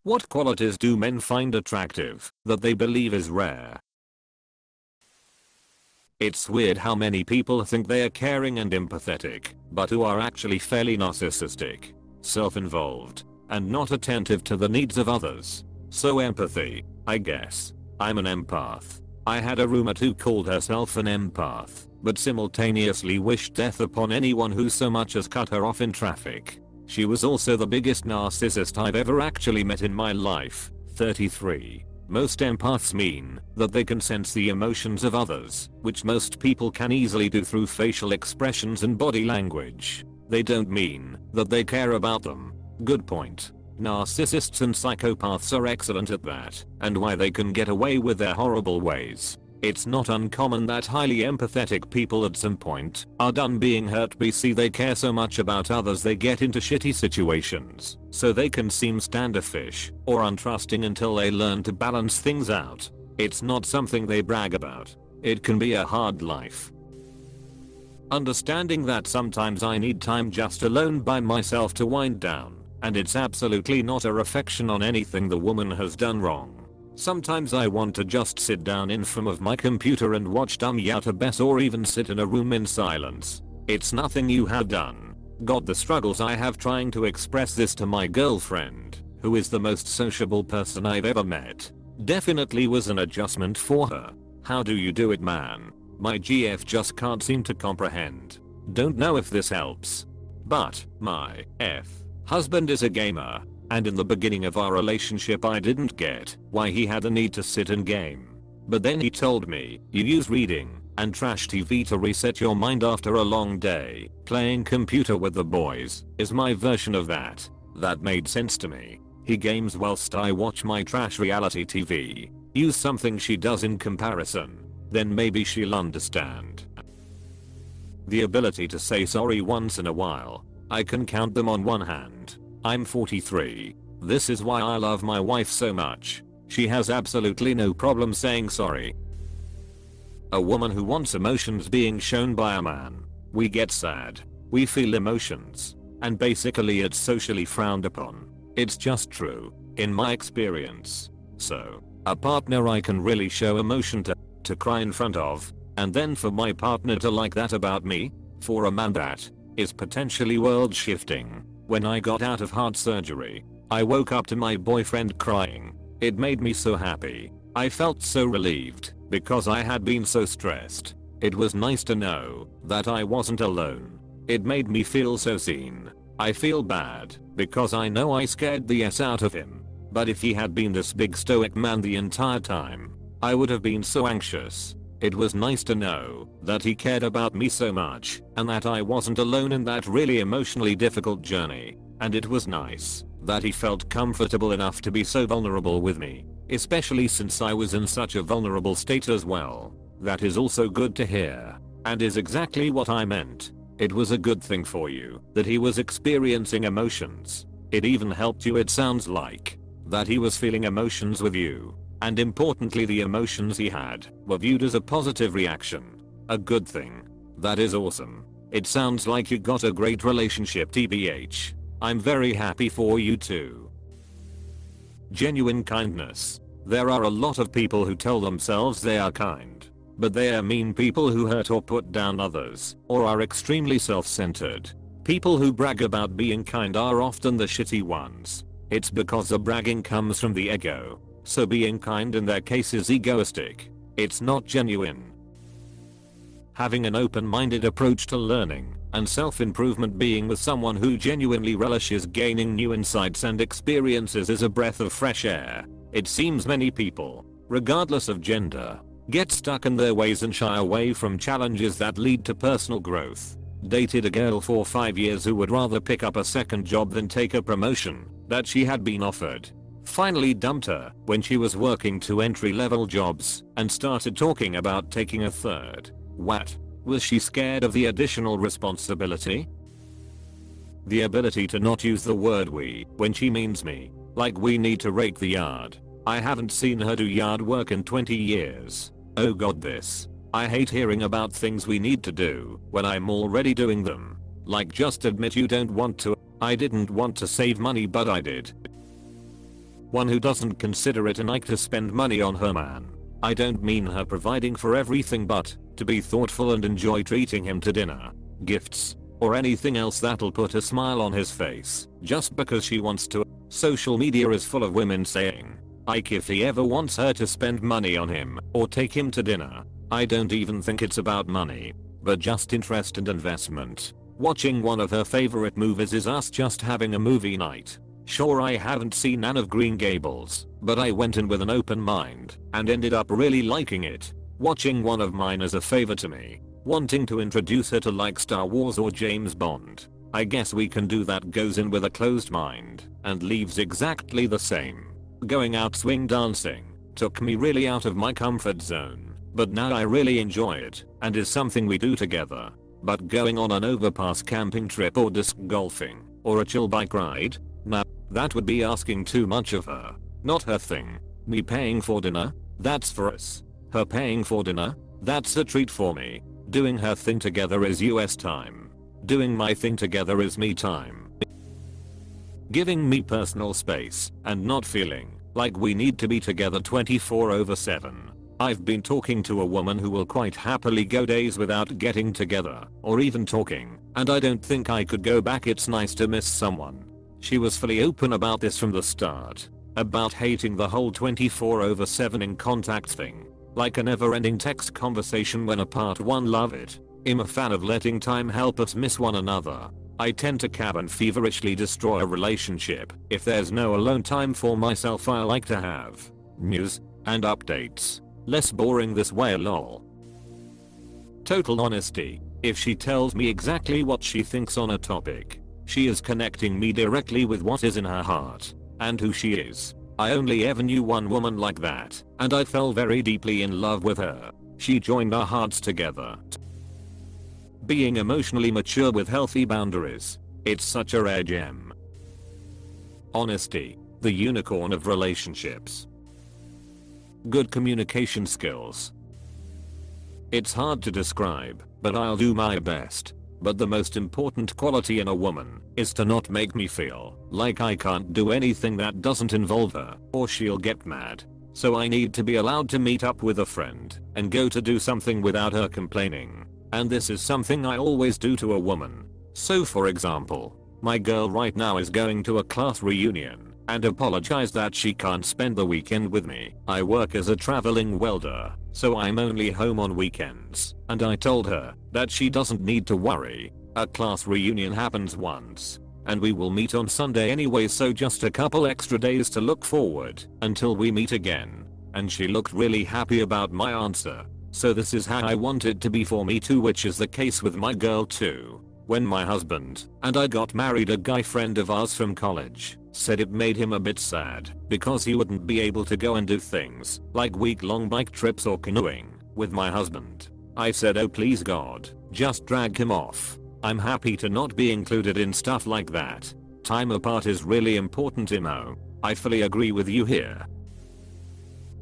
What qualities do men find attractive that they believe is rare? It's weird how many people think they are caring and empathetic, but who are actually fairly narcissistic, self-involved, and not attentive to the needs of others. So empathy, I guess. I'm an empath. I had a roommate who called herself an empath, but simultaneously wished death upon anyone who so much as cut her off in traffic. She was also the biggest narcissist I've ever actually met in my life. 33. Most empaths mean that they can sense the emotions of others, which most people can easily do through facial expressions and body language. They don't mean that they care about them. Good point. Narcissists and psychopaths are excellent at that, and why they can get away with their horrible ways. It's not uncommon that highly empathetic people at some point are done being hurt because they care so much about others they get into shitty situations, so they can seem standoffish or untrusting until they learn to balance things out. It's not something they brag about. It can be a hard life. Understanding that sometimes I need time just alone by myself to wind down, and it's absolutely not a reflection on anything the woman has done wrong. Sometimes I want to just sit down in front of my computer and watch dumb YouTubers or even sit in a room in silence. It's nothing you have done. God, the struggles I have trying to express this to my girlfriend, who is the most sociable person I've ever met. Definitely was an adjustment for her. How do you do it, man? My GF just can't seem to comprehend. Don't know if this helps. But my husband is a gamer, and in the beginning of our relationship I didn't get why he had the need to sit and game. But then he told me, you use reading and trash TV to reset your mind after a long day. Playing computer with the boys is my version of that. That made sense to me. He games whilst I watch my trash reality TV. Use something she does in comparison. Then maybe she'll understand. The ability to say sorry once in a while. I can count them on one hand. I'm 43. This is why I love my wife so much. She has absolutely no problem saying sorry. A woman who wants emotions being shown by a man. We get sad. We feel emotions. And basically it's socially frowned upon. It's just true, in my experience. So, a partner I can really show emotion to cry in front of, and then for my partner to like that about me? For a man, that is potentially world shifting. When I got out of heart surgery, I woke up to my boyfriend crying. It made me so happy. I felt so relieved because I had been so stressed. It was nice to know that I wasn't alone. It made me feel so seen. I feel bad because I know I scared the s out of him. But if he had been this big stoic man the entire time, I would have been so anxious. It was nice to know that he cared about me so much and that I wasn't alone in that really emotionally difficult journey. And it was nice that he felt comfortable enough to be so vulnerable with me, especially since I was in such a vulnerable state as well. That is also good to hear, and is exactly what I meant. It was a good thing for you that he was experiencing emotions. It even helped you, it sounds like, that he was feeling emotions with you. And importantly, the emotions he had were viewed as a positive reaction. A good thing. That is awesome. It sounds like you got a great relationship, TBH. I'm very happy for you too. Genuine kindness. There are a lot of people who tell themselves they are kind, but they are mean people who hurt or put down others, or are extremely self-centered. People who brag about being kind are often the shitty ones. It's because the bragging comes from the ego. So being kind in their case is egoistic. It's not genuine. Having an open-minded approach to learning and self-improvement, being with someone who genuinely relishes gaining new insights and experiences is a breath of fresh air. It seems many people, regardless of gender, get stuck in their ways and shy away from challenges that lead to personal growth. Dated a girl for 5 years who would rather pick up a second job than take a promotion that she had been offered. Finally dumped her when she was working 2 entry-level jobs and started talking about taking a third. What? Was she scared of the additional responsibility? The ability to not use the word we when she means me. Like we need to rake the yard. I haven't seen her do yard work in 20 years. Oh god, this. I hate hearing about things we need to do when I'm already doing them. Like, just admit you don't want to. I didn't want to save money, but I did. One who doesn't consider it an ike to spend money on her man. I don't mean her providing for everything, but to be thoughtful and enjoy treating him to dinner, gifts, or anything else that'll put a smile on his face just because she wants to. Social media is full of women saying, Ike if he ever wants her to spend money on him or take him to dinner. I don't even think it's about money, but just interest and investment. Watching one of her favorite movies is us just having a movie night. Sure, I haven't seen Anne of Green Gables, but I went in with an open mind and ended up really liking it. Watching one of mine is a favor to me. Wanting to introduce her to like Star Wars or James Bond. I guess we can do that. Goes in with a closed mind and leaves exactly the same. Going out swing dancing took me really out of my comfort zone, but now I really enjoy it and is something we do together. But going on an overpass camping trip or disc golfing or a chill bike ride? Nah, that would be asking too much of her. Not her thing. Me paying for dinner? That's for us. Her paying for dinner? That's a treat for me. Doing her thing together is US time. Doing my thing together is me time. Giving me personal space and not feeling like we need to be together 24/7. I've been talking to a woman who will quite happily go days without getting together or even talking, and I don't think I could go back. It's nice to miss someone. She was fully open about this from the start. About hating the whole 24/7 in contact thing. Like a never-ending text conversation when apart. One love it. I'm a fan of letting time help us miss one another. I tend to cabin feverishly destroy a relationship. If there's no alone time for myself, I like to have news and updates. Less boring this way, lol. Total honesty. If she tells me exactly what she thinks on a topic, she is connecting me directly with what is in her heart and who she is. I only ever knew one woman like that, and I fell very deeply in love with her. She joined our hearts together. Being emotionally mature with healthy boundaries. It's such a rare gem. Honesty, the unicorn of relationships. Good communication skills. It's hard to describe, but I'll do my best. But the most important quality in a woman is to not make me feel like I can't do anything that doesn't involve her, or she'll get mad. So I need to be allowed to meet up with a friend and go to do something without her complaining. And this is something I always do to a woman. So for example, my girl right now is going to a class reunion and apologized that she can't spend the weekend with me. I work as a traveling welder, so I'm only home on weekends, and I told her that she doesn't need to worry. A class reunion happens once, and we will meet on Sunday anyway, so just a couple extra days to look forward until we meet again. And she looked really happy about my answer. So this is how I want it to be for me too, which is the case with my girl too. When my husband and I got married, a guy friend of ours from college said it made him a bit sad because he wouldn't be able to go and do things like week-long bike trips or canoeing with my husband. I said, oh please God, just drag him off. I'm happy to not be included in stuff like that. Time apart is really important, Imo. I fully agree with you here.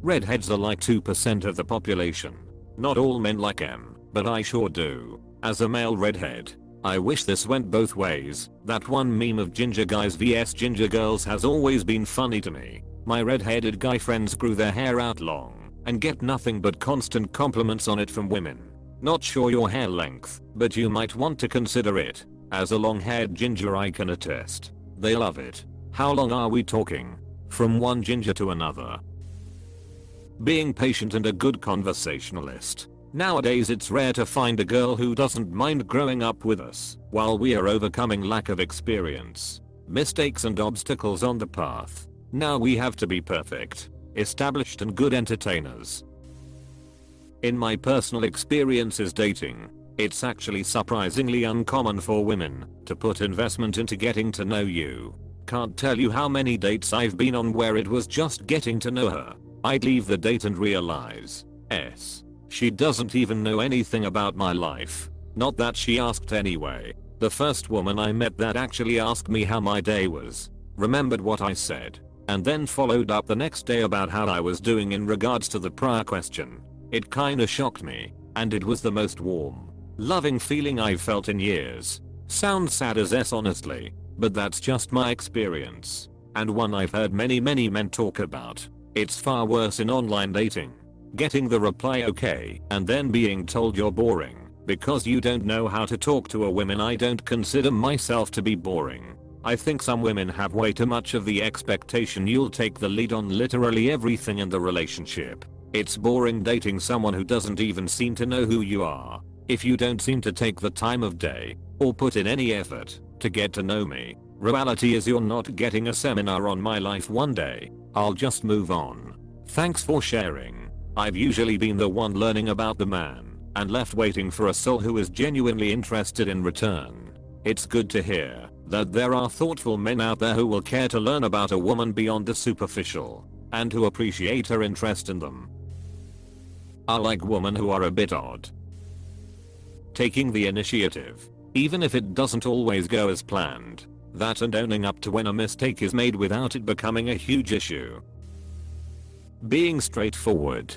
Redheads are like 2% of the population. Not all men like em, but I sure do. As a male redhead, I wish this went both ways. That one meme of ginger guys vs ginger girls has always been funny to me. My redheaded guy friends grew their hair out long and get nothing but constant compliments on it from women. Not sure your hair length, but you might want to consider it. As a long-haired ginger, I can attest. They love it. How long are we talking? From one ginger to another. Being patient and a good conversationalist. Nowadays it's rare to find a girl who doesn't mind growing up with us while we are overcoming lack of experience, mistakes and obstacles on the path. Now we have to be perfect, established and good entertainers. In my personal experiences dating, it's actually surprisingly uncommon for women to put investment into getting to know you. Can't tell you how many dates I've been on where it was just getting to know her. I'd leave the date and realize, she doesn't even know anything about my life. Not that she asked anyway. The first woman I met that actually asked me how my day was, remembered what I said, and then followed up the next day about how I was doing in regards to the prior question. It kinda shocked me, and it was the most warm, loving feeling I've felt in years. Sounds sad as honestly, but that's just my experience. and one I've heard many men talk about. It's far worse in online dating. Getting the reply okay and then being told you're boring because you don't know how to talk to a woman. I don't consider myself to be boring. I think some women have way too much of the expectation you'll take the lead on literally everything in the relationship. It's boring dating someone who doesn't even seem to know who you are. If you don't seem to take the time of day or put in any effort to get to know me, reality is you're not getting a seminar on my life one day. I'll just move on. Thanks for sharing. I've usually been the one learning about the man and left waiting for a soul who is genuinely interested in return. It's good to hear that there are thoughtful men out there who will care to learn about a woman beyond the superficial and who appreciate her interest in them. I like women who are a bit odd. Taking the initiative, even if it doesn't always go as planned. That and owning up to when a mistake is made without it becoming a huge issue. Being straightforward.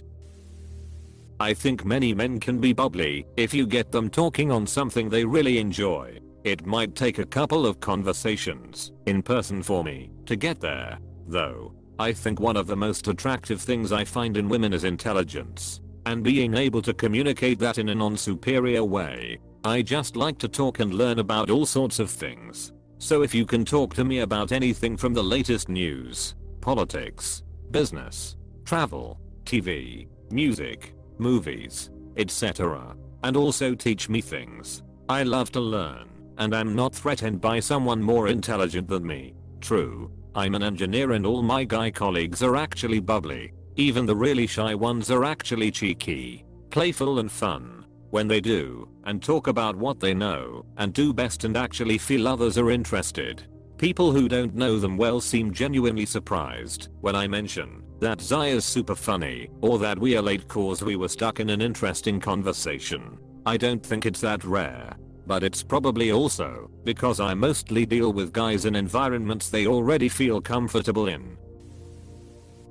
I think many men can be bubbly if you get them talking on something they really enjoy. It might take a couple of conversations in person for me to get there, though. I think one of the most attractive things I find in women is intelligence and being able to communicate that in a non-superior way. I just like to talk and learn about all sorts of things. So if you can talk to me about anything from the latest news, politics, business, travel, TV, music, movies, etc., and also teach me things, I love to learn, and I'm not threatened by someone more intelligent than me. True, I'm an engineer and all my guy colleagues are actually bubbly. Even the really shy ones are actually cheeky, playful and fun when they do and talk about what they know and do best and actually feel others are interested. People who don't know them well seem genuinely surprised when I mention that Zaya's super funny or that we are late cause we were stuck in an interesting conversation. I don't think it's that rare, but it's probably also because I mostly deal with guys in environments they already feel comfortable in.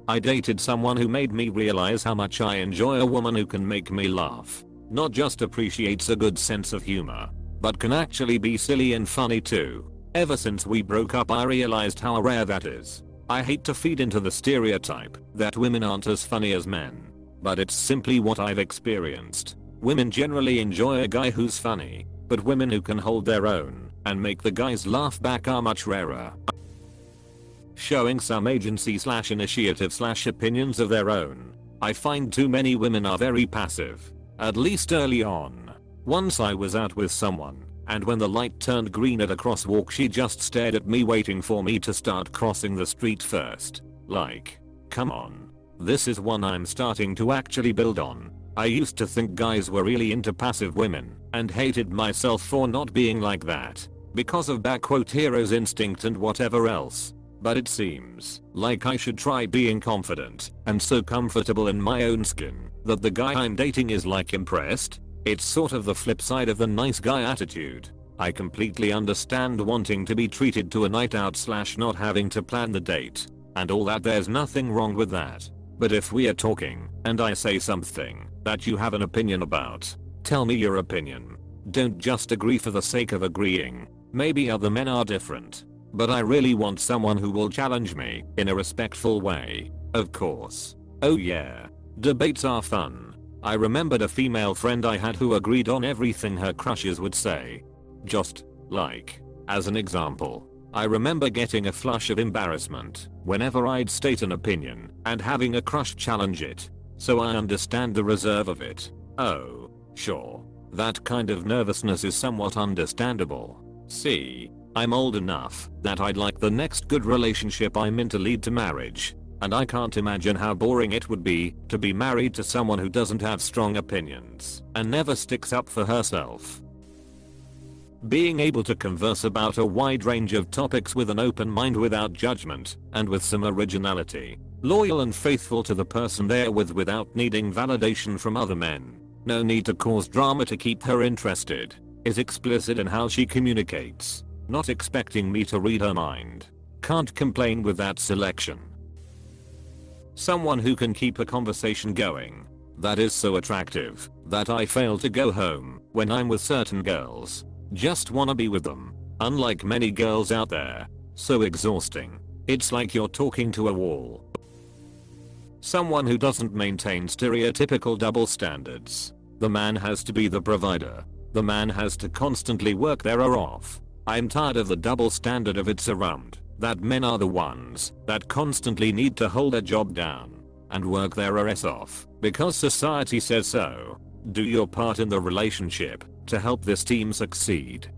I dated someone who made me realize how much I enjoy a woman who can make me laugh. Not just appreciates a good sense of humor, but can actually be silly and funny too. Ever since we broke up I realized how rare that is. I hate to feed into the stereotype that women aren't as funny as men, but it's simply what I've experienced. Women generally enjoy a guy who's funny, but women who can hold their own and make the guys laugh back are much rarer. Showing some agency/initiative/opinions of their own. I find too many women are very passive, at least early on. Once I was out with someone, and when the light turned green at a crosswalk she just stared at me waiting for me to start crossing the street first. Like, come on. This is one I'm starting to actually build on. I used to think guys were really into passive women and hated myself for not being like that because of hero's instinct and whatever else. But it seems like I should try being confident and so comfortable in my own skin that the guy I'm dating is like impressed. It's sort of the flip side of the nice guy attitude. I completely understand wanting to be treated to a night out / not having to plan the date and all that. There's nothing wrong with that. But if we are talking and I say something that you have an opinion about, tell me your opinion. Don't just agree for the sake of agreeing. Maybe other men are different, but I really want someone who will challenge me in a respectful way. Of course. Oh yeah. Debates are fun. I remembered a female friend I had who agreed on everything her crushes would say. Just like, as an example, I remember getting a flush of embarrassment whenever I'd state an opinion and having a crush challenge it. So I understand the reserve of it. Oh, sure. That kind of nervousness is somewhat understandable. See, I'm old enough that I'd like the next good relationship I'm in to lead to marriage, and I can't imagine how boring it would be to be married to someone who doesn't have strong opinions and never sticks up for herself. Being able to converse about a wide range of topics with an open mind without judgment and with some originality. Loyal and faithful to the person they're with without needing validation from other men. No need to cause drama to keep her interested. Is explicit in how she communicates. Not expecting me to read her mind. Can't complain with that selection. Someone who can keep a conversation going. That is so attractive that I fail to go home when I'm with certain girls. Just wanna be with them. Unlike many girls out there. So exhausting. It's like you're talking to a wall. Someone who doesn't maintain stereotypical double standards. The man has to be the provider. The man has to constantly work their ass off. I'm tired of the double standard of it's around that men are the ones that constantly need to hold a job down and work their ass off because society says so. Do your part in the relationship to help this team succeed.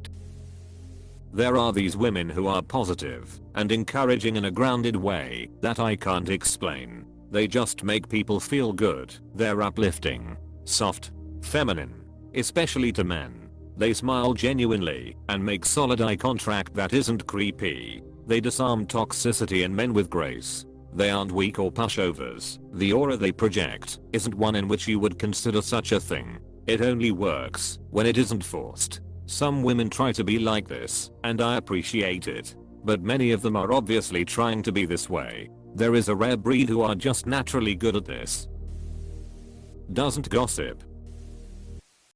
There are these women who are positive and encouraging in a grounded way that I can't explain. They just make people feel good. They're uplifting, soft, feminine, especially to men. They smile genuinely and make solid eye contact that isn't creepy. They disarm toxicity in men with grace. They aren't weak or pushovers. The aura they project isn't one in which you would consider such a thing. It only works when it isn't forced. Some women try to be like this, and I appreciate it. But many of them are obviously trying to be this way. There is a rare breed who are just naturally good at this. Doesn't gossip.